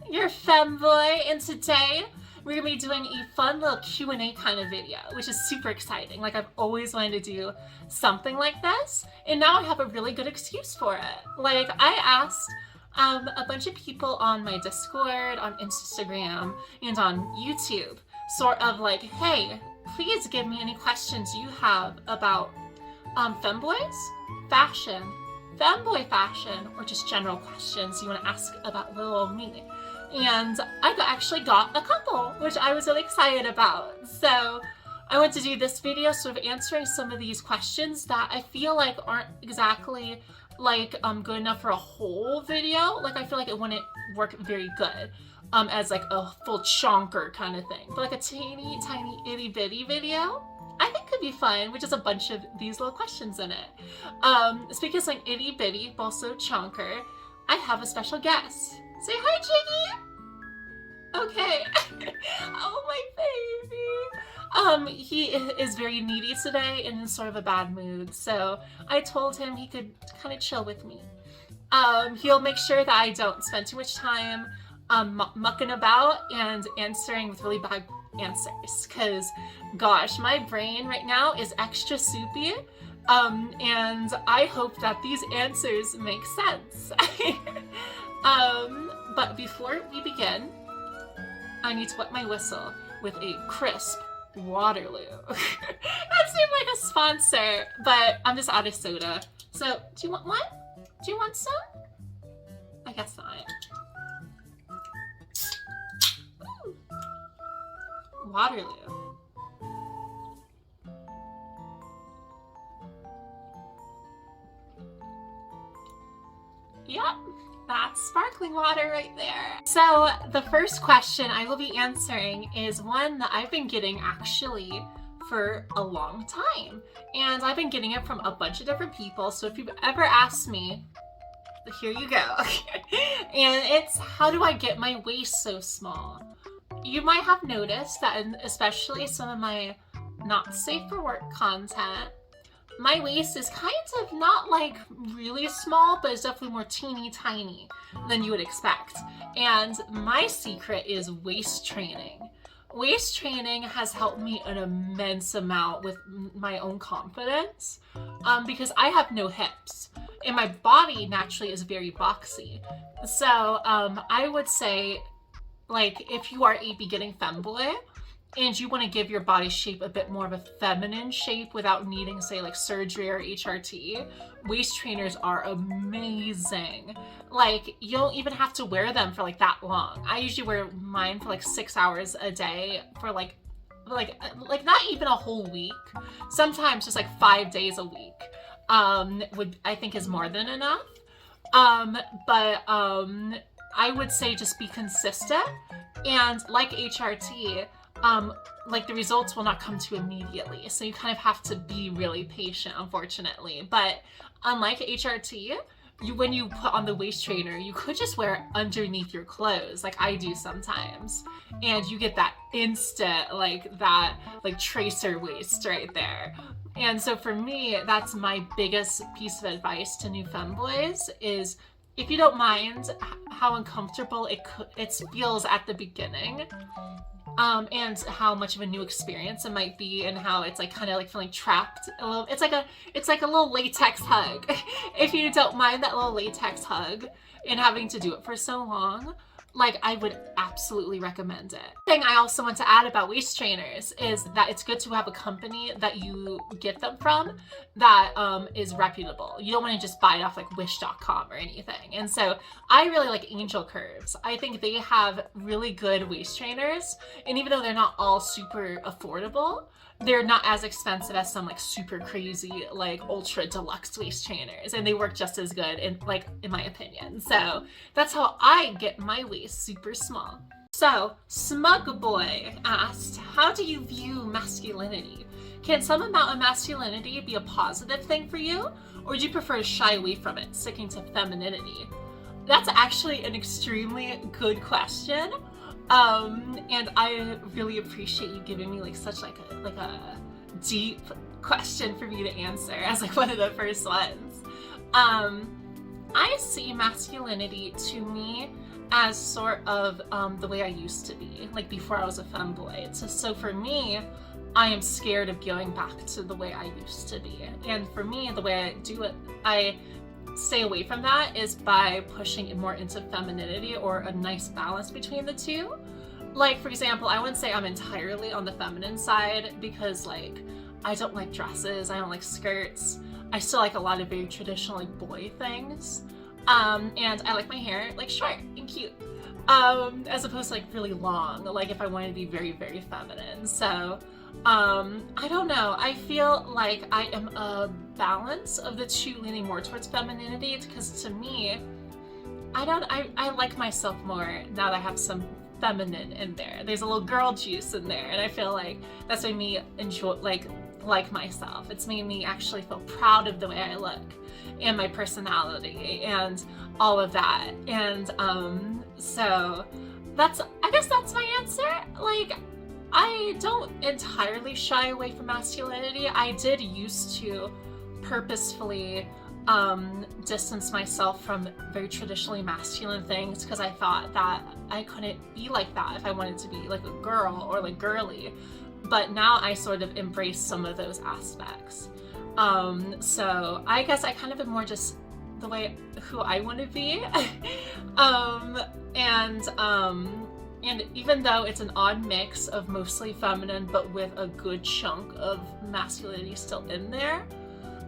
your Femboy, and today we're gonna be doing a fun little Q&A kind of video, which is super exciting. Like, I've always wanted to do something like this, and now I have a really good excuse for it. Like, I asked a bunch of people on my Discord, on Instagram, and on YouTube, sort of like, hey, please give me any questions you have about femboys, fashion, femboy fashion, or just general questions you want to ask about little old me. And I actually got a couple, which I was really excited about. So I want to do this video sort of answering some of these questions that I feel like aren't exactly like good enough for a whole video. Like, I feel like it wouldn't work very good as like a full chonker kind of thing. But like a teeny tiny itty bitty video, I think could be fun, which is a bunch of these little questions in it. Speaking of like itty bitty, but also chonker, I have a special guest. Say hi, Jiggy! Okay. Oh, my baby! He is very needy today and in sort of a bad mood, so I told him he could kind of chill with me. He'll make sure that I don't spend too much time mucking about and answering with really bad answers, because gosh, my brain right now is extra soupy, and I hope that these answers make sense. But before we begin, I need to wet my whistle with a crisp Waterloo. That seemed like a sponsor, but I'm just out of soda. So, do you want one? Do you want some? I guess not. Ooh. Waterloo. Yep, that's sparkling water right there. So the first question I will be answering is one that I've been getting actually for a long time. And I've been getting it from a bunch of different people. So if you've ever asked me, here you go. And it's, how do I get my waist so small? You might have noticed that in especially some of my not safe for work content, my waist is kind of not like really small, but it's definitely more teeny tiny than you would expect. And my secret is waist training. Waist training has helped me an immense amount with my own confidence, because I have no hips and my body naturally is very boxy. So I would say, like, if you are a beginning femboy, and you want to give your body shape a bit more of a feminine shape without needing, say, like surgery or HRT, waist trainers are amazing. Like, you don't even have to wear them for like that long. I usually wear mine for like 6 hours a day for like not even a whole week. Sometimes just like 5 days a week I think is more than enough. But I would say just be consistent, and like HRT, like the results will not come to you immediately. So you kind of have to be really patient, unfortunately. But unlike HRT, when you put on the waist trainer, you could just wear it underneath your clothes, like I do sometimes. And you get that instant, like tracer waist right there. And so for me, that's my biggest piece of advice to new femboys is, if you don't mind how uncomfortable it feels at the beginning, and how much of a new experience it might be, and how it's like kind of like feeling trapped a little. It's like a little latex hug. If you don't mind that little latex hug and having to do it for so long, like, I would absolutely recommend it. Thing I also want to add about waist trainers is that it's good to have a company that you get them from that is reputable. You don't want to just buy it off like wish.com or anything. And so I really like Angel Curves. I think they have really good waist trainers, and even though they're not all super affordable, they're not as expensive as some like super crazy like ultra deluxe waist trainers, and they work just as good in my opinion. So that's how I get my waist super small. So Smug Boy asked, how do you view masculinity? Can some amount of masculinity be a positive thing for you, or do you prefer to shy away from it, sticking to femininity? That's actually an extremely good question. And I really appreciate you giving me like such like a deep question for me to answer as like one of the first ones. I see masculinity to me as sort of the way I used to be, like before I was a femboy. So for me, I am scared of going back to the way I used to be. And for me, the way I do it, I stay away from that is by pushing it more into femininity or a nice balance between the two. Like, for example, I wouldn't say I'm entirely on the feminine side because, like, I don't like dresses, I don't like skirts. I still like a lot of very traditional, like, boy things. And I like my hair, like, short and cute. As opposed to, like, really long, like if I wanted to be very, very feminine. So, I don't know. I feel like I am a balance of the two, leaning more towards femininity, because to me, I like myself more now that I have some feminine in there. There's a little girl juice in there, and I feel like that's made me enjoy, like myself. It's made me actually feel proud of the way I look and my personality and all of that. And so I guess that's my answer. Like, I don't entirely shy away from masculinity. I did used to purposefully distance myself from very traditionally masculine things because I thought that I couldn't be like that if I wanted to be like a girl or like girly. But now I sort of embrace some of those aspects. So I guess I kind of am more just the way who I want to be. And even though it's an odd mix of mostly feminine but with a good chunk of masculinity still in there,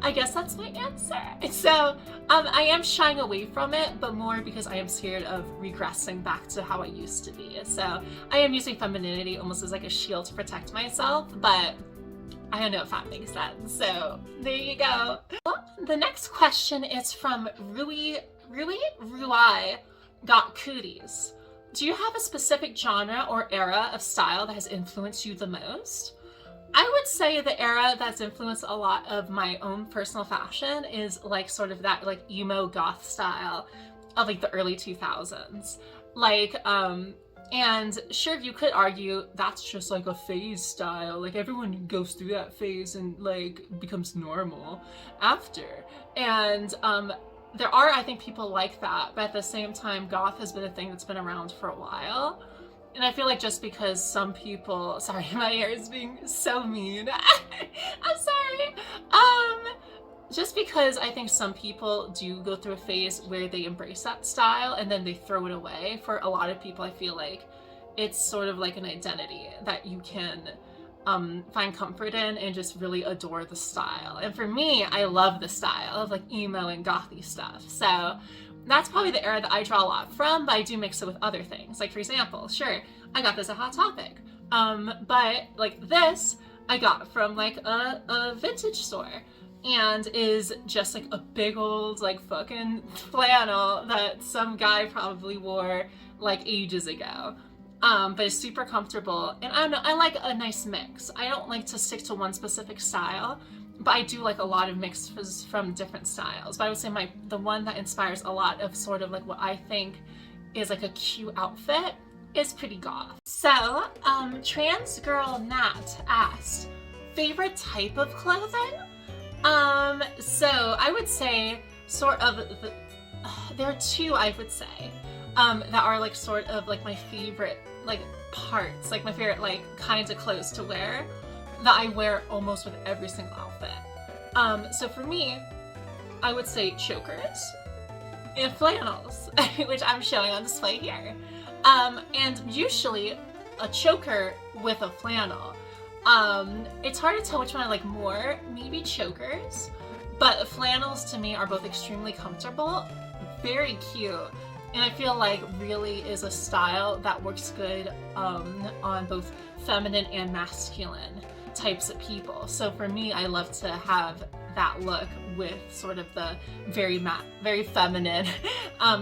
I guess that's my answer. So I am shying away from it, but more because I am scared of regressing back to how I used to be. So I am using femininity almost as like a shield to protect myself, but I don't know if that makes sense. So there you go. Well, the next question is from Rui Got Cooties. Do you have a specific genre or era of style that has influenced you the most? I would say the era that's influenced a lot of my own personal fashion is like sort of that like emo goth style of like the early 2000s. Like, and sure, you could argue that's just like a phase style. Like everyone goes through that phase and like becomes normal after. And there are, I think, people like that, but at the same time, goth has been a thing that's been around for a while. And I feel like just because some people, sorry, my hair is being so mean. I'm sorry. Just because I think some people do go through a phase where they embrace that style and then they throw it away. For a lot of people, I feel like it's sort of like an identity that you can find comfort in and just really adore the style. And for me, I love the style of like emo and gothy stuff. So that's probably the era that I draw a lot from, but I do mix it with other things. Like, for example, sure, I got this at Hot Topic. But like this, I got from like a vintage store and is just like a big old like fucking flannel that some guy probably wore like ages ago. But it's super comfortable. And I don't know, I like a nice mix. I don't like to stick to one specific style, but I do like a lot of mixes from different styles. But I would say the one that inspires a lot of sort of like what I think is like a cute outfit is pretty goth. So, Trans Girl Nat asked, favorite type of clothing? So I would say sort of, there are two I would say, that are like sort of like my favorite like parts, like my favorite like kinds of clothes to wear that I wear almost with every single outfit. So for me, I would say chokers and flannels, which I'm showing on display here. And usually a choker with a flannel. It's hard to tell which one I like more, maybe chokers, but flannels to me are both extremely comfortable, very cute, and I feel like really is a style that works good on both feminine and masculine types of people. So for me, I love to have that look with sort of the very feminine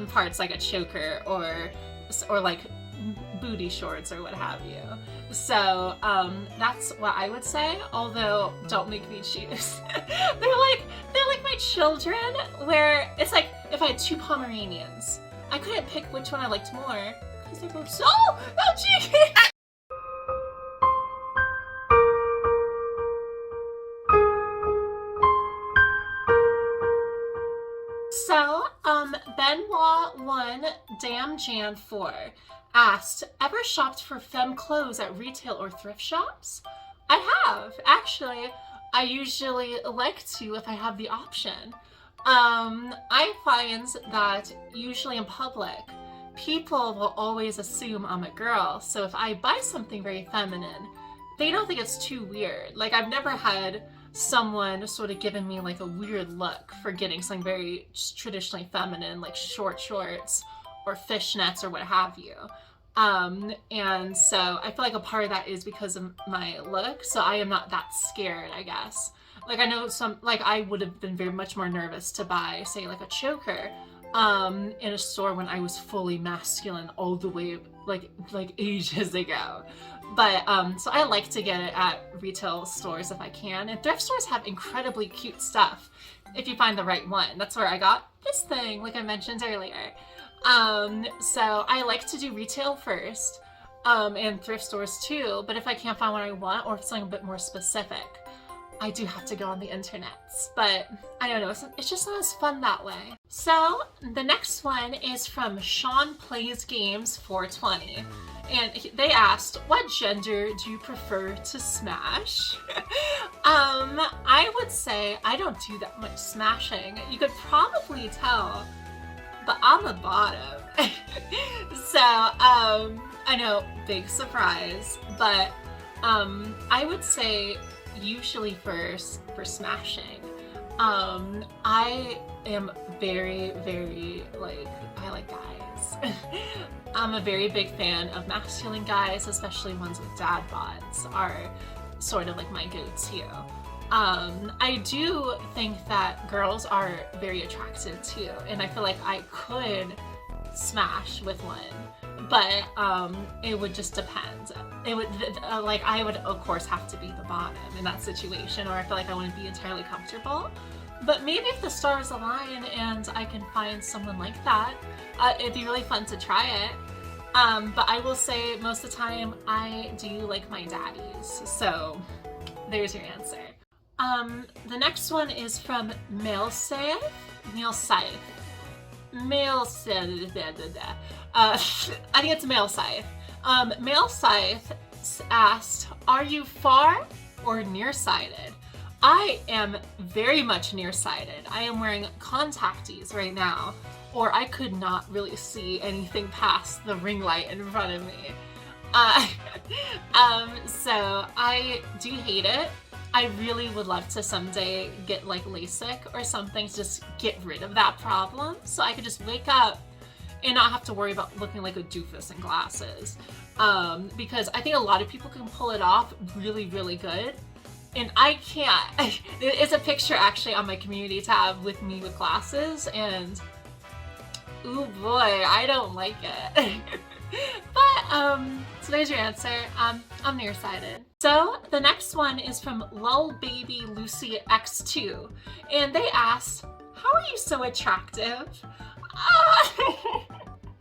parts, like a choker or like booty shorts or what have you. So that's what I would say, although don't make me choose. they're like my children, where it's like if I had two Pomeranians, I couldn't pick which one I liked more because they're both so cheeky. So, Benoit one Damn Jan 4 asked, ever shopped for femme clothes at retail or thrift shops? I have, actually. I usually like to if I have the option. I find that usually in public, people will always assume I'm a girl, so if I buy something very feminine, they don't think it's too weird. Like, I've never had someone sort of giving me like a weird look for getting something very traditionally feminine, like short shorts or fishnets or what have you. And so I feel like a part of that is because of my look, so I am not that scared, I guess. Like, I know I would have been very much more nervous to buy, say, like a choker in a store when I was fully masculine all the way, like ages ago. But, so I like to get it at retail stores if I can. And thrift stores have incredibly cute stuff if you find the right one. That's where I got this thing, like I mentioned earlier. So I like to do retail first, and thrift stores too. But if I can't find what I want, or if it's something a bit more specific, I do have to go on the internets. But I don't know, it's just not as fun that way. So the next one is from Sean Plays Games 420. And they asked, what gender do you prefer to smash? I would say I don't do that much smashing. You could probably tell, but I'm a bottom. So, I know, big surprise, but I would say usually for smashing, I am very, very, I like guys. I'm a very big fan of masculine guys, especially ones with dad bods are sort of like my go-to. I do think that girls are very attractive too, and I feel like I could smash with one, but it would just depend. It would, I would of course have to be the bottom in that situation, or I feel like I wouldn't be entirely comfortable. But maybe if the stars align and I can find someone like that, it'd be really fun to try it. But I will say most of the time I do like my daddies, so there's your answer. The next one is from Mailsaith. I think it's Mailsaith. Mailsaith asked, are you far or nearsighted? I am very much nearsighted. I am wearing contacties right now, or I could not really see anything past the ring light in front of me. So I do hate it. I really would love to someday get like LASIK or something to just get rid of that problem, so I could just wake up and not have to worry about looking like a doofus in glasses. Because I think a lot of people can pull it off really, really good, and I can't. It's a picture actually on my community tab with me with glasses, and ooh boy, I don't like it. But, so there's your answer. I'm nearsighted. So the next one is from Lull Baby Lucy X2, and they asked, how are you so attractive? How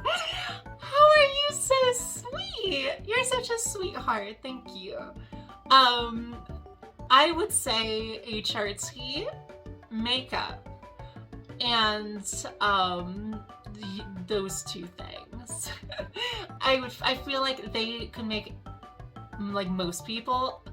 are you so sweet? You're such a sweetheart. Thank you. I would say HRT, makeup, and those two things. I feel like they could make like most people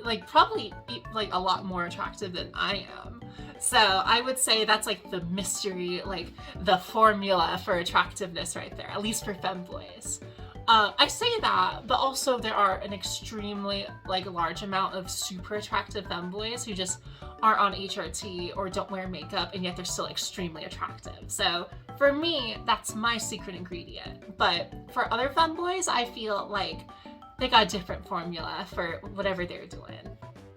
like probably like a lot more attractive than I am. So I would say that's like the mystery, like the formula for attractiveness right there, at least for femboys. I say that, but also there are an extremely like large amount of super attractive femboys who just aren't on HRT or don't wear makeup, and yet they're still extremely attractive. So for me, that's my secret ingredient. But for other femboys, I feel like they got a different formula for whatever they're doing.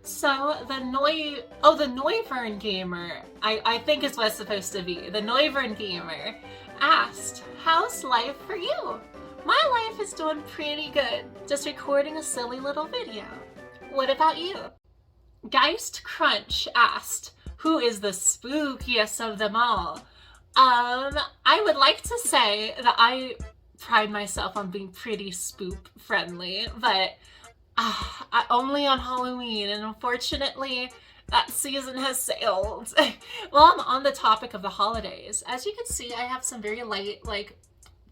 So the Noivern Gamer, I think is what it's supposed to be. The Noivern Gamer asked, how's life for you? My life is doing pretty good, just recording a silly little video. What about you? Geist Crunch asked, who is the spookiest of them all? I would like to say that I pride myself on being pretty spook friendly, but only on Halloween, and unfortunately that season has sailed. Well, I'm on the topic of the holidays. As you can see, I have some very light, like,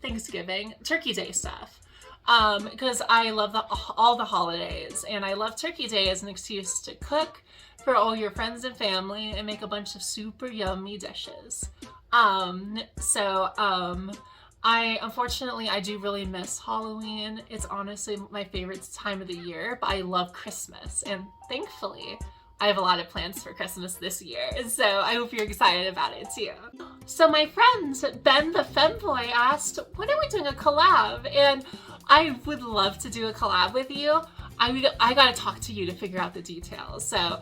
Thanksgiving, Turkey Day stuff. Because I love all the holidays, and I love Turkey Day as an excuse to cook for all your friends and family and make a bunch of super yummy dishes. Unfortunately, I do really miss Halloween. It's honestly my favorite time of the year, but I love Christmas, and thankfully, I have a lot of plans for Christmas this year, so I hope you're excited about it too. So my friend, Ben the Femboy, asked, when are we doing a collab? And I would love to do a collab with you. I gotta talk to you to figure out the details. So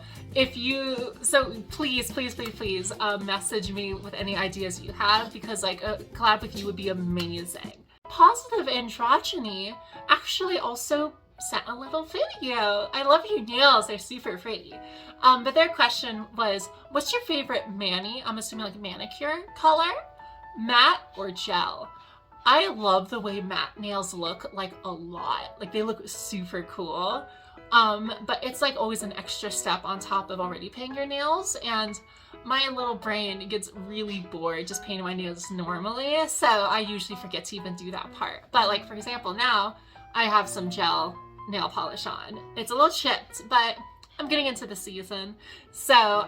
please message me with any ideas you have, because like a collab with you would be amazing. Positive Androgyny actually also sent a little video. I love your nails, they're super pretty. But their question was, what's your favorite mani, I'm assuming like manicure color, matte or gel? I love the way matte nails look, like a lot. Like they look super cool. But it's like always an extra step on top of already painting your nails, and my little brain gets really bored just painting my nails normally, so I usually forget to even do that part. But like, for example, now I have some gel nail polish on. It's a little chipped, but I'm getting into the season. So,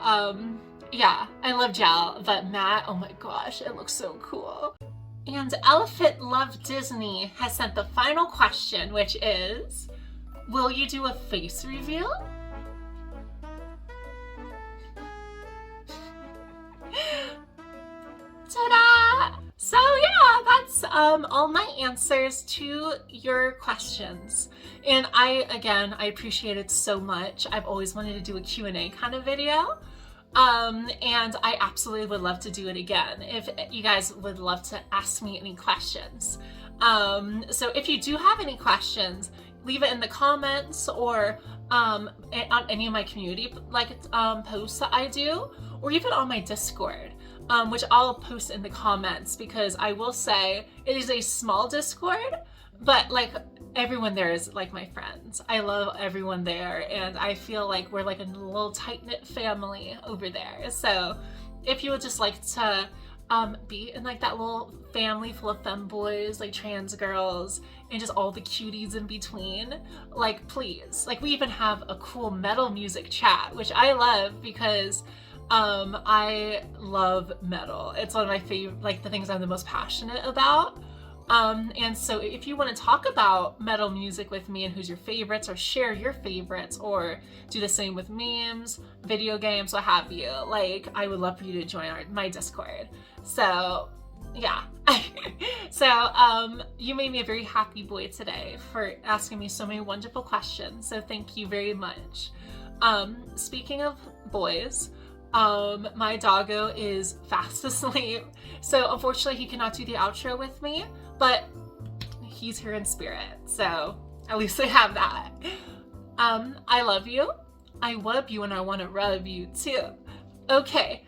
yeah, I love gel, but matte, oh my gosh, it looks so cool. And Elephant Love Disney has sent the final question, which is, will you do a face reveal? Ta-da! So yeah, that's all my answers to your questions. And I appreciate it so much. I've always wanted to do a Q&A kind of video. And I absolutely would love to do it again if you guys would love to ask me any questions. So if you do have any questions, leave it in the comments or on any of my community posts that I do, or even on my Discord, which I'll post in the comments, because I will say it is a small Discord, but like everyone there is like my friends. I love everyone there, and I feel like we're like a little tight-knit family over there. So if you would just like to be in like that little family full of femboys, like trans girls, and just all the cuties in between, like please. Like we even have a cool metal music chat, which I love because I love metal. It's one of my favorite, like the things I'm the most passionate about. And so if you want to talk about metal music with me and who's your favorites, or share your favorites, or do the same with memes, video games, what have you, like I would love for you to join my Discord. So yeah. So you made me a very happy boy today for asking me so many wonderful questions. So thank you very much. Speaking of boys, my doggo is fast asleep, so unfortunately he cannot do the outro with me, but he's here in spirit, so at least I have that. I love you, I wub you, and I want to rub you too. Okay,